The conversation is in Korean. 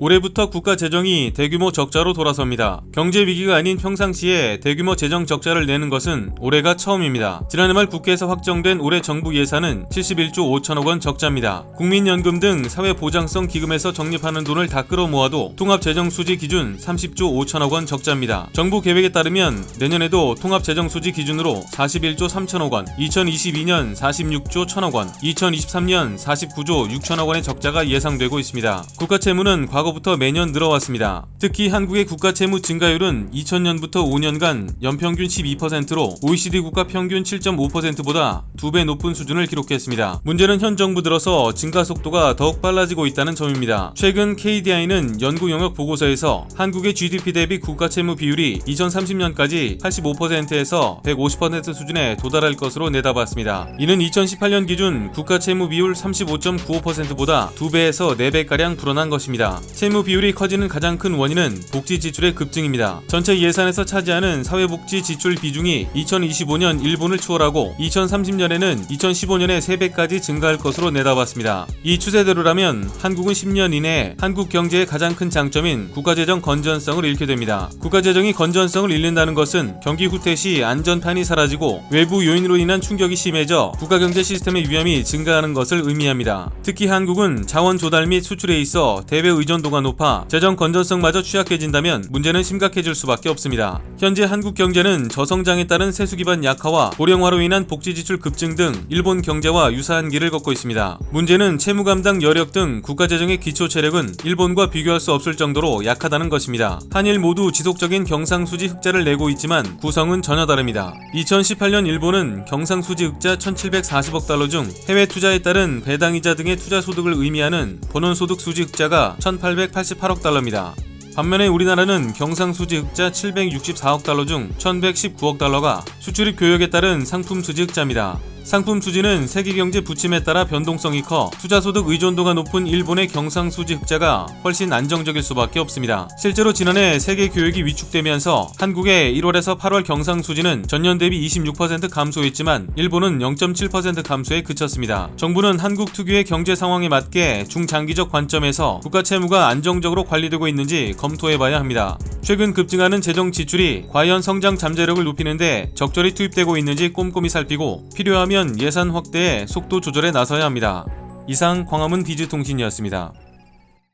올해부터 국가 재정이 대규모 적자로 돌아섭니다. 경제 위기가 아닌 평상시에 대규모 재정 적자를 내는 것은 올해가 처음입니다. 지난해 말 국회에서 확정된 올해 정부 예산은 71조 5천억 원 적자입니다. 국민연금 등 사회보장성 기금에서 적립하는 돈을 다 끌어모아도 통합재정수지 기준 30조 5천억 원 적자입니다. 정부 계획에 따르면 내년에도 통합재정수지 기준으로 41조 3천억 원, 2022년 46조 1천억 원, 2023년 49조 6천억 원의 적자가 예상되고 있습니다. 국가채무는 과거부터 매년 늘어왔습니다. 특히 한국의 국가채무 증가율은 2000년부터 5년간 연평균 12%로 OECD 국가 평균 7.5%보다 2배 높은 수준을 기록했습니다. 문제는 현 정부 들어서 증가 속도가 더욱 빨라지고 있다는 점입니다. 최근 KDI는 연구 영역 보고서에서 한국의 GDP 대비 국가채무 비율이 2030년까지 85%에서 150% 수준에 도달할 것으로 내다봤습니다. 이는 2018년 기준 국가채무 비율 35.95%보다 2배에서 4배가량 불어난 것입니다. 채무 비율이 커지는 가장 큰 원인은 복지 지출의 급증입니다. 전체 예산에서 차지하는 사회복지 지출 비중이 2025년 일본을 추월하고 2030년에는 2015년의 3배까지 증가할 것으로 내다봤습니다. 이 추세대로라면 한국은 10년 이내에 한국 경제의 가장 큰 장점인 국가재정 건전성을 잃게 됩니다. 국가재정이 건전성을 잃는다는 것은 경기 후퇴 시 안전판이 사라지고 외부 요인으로 인한 충격이 심해져 국가경제 시스템의 위험이 증가하는 것을 의미합니다. 특히 한국은 자원 조달 및 수출에 있어 대외 의존도가 높아 재정 건전성마저 취약해진다면 문제는 심각해질 수밖에 없습니다. 현재 한국 경제는 저성장에 따른 세수 기반 약화와 고령화로 인한 복지 지출 급증 등 일본 경제와 유사한 길을 걷고 있습니다. 문제는 채무 감당 여력 등 국가 재정의 기초 체력은 일본과 비교할 수 없을 정도로 약하다는 것입니다. 한일 모두 지속적인 경상수지 흑자를 내고 있지만 구성은 전혀 다릅니다. 2018년 일본은 경상수지 흑자 1740억 달러 중 해외 투자에 따른 배당이자 등의 투자 소득을 의미하는 본원소득 수지 흑자가 1888억 달러입니다. 반면에 우리나라는 경상수지 흑자 764억 달러 중 1119억 달러가 수출입 교역에 따른 상품 수지 흑자입니다. 상품 수지는 세계 경제 부침에 따라 변동성이 커 투자소득 의존도가 높은 일본의 경상수지 흑자가 훨씬 안정적일 수밖에 없습니다. 실제로 지난해 세계 교역이 위축되면서 한국의 1월에서 8월 경상수지는 전년 대비 26% 감소했지만 일본은 0.7% 감소에 그쳤습니다. 정부는 한국 특유의 경제 상황에 맞게 중장기적 관점에서 국가 채무가 안정적으로 관리되고 있는지 검토해봐야 합니다. 최근 급증하는 재정 지출이 과연 성장 잠재력을 높이는데 적절히 투입되고 있는지 꼼꼼히 살피고 필요하면 예산 확대에 속도 조절에 나서야 합니다. 이상 광화문 디지통신이었습니다.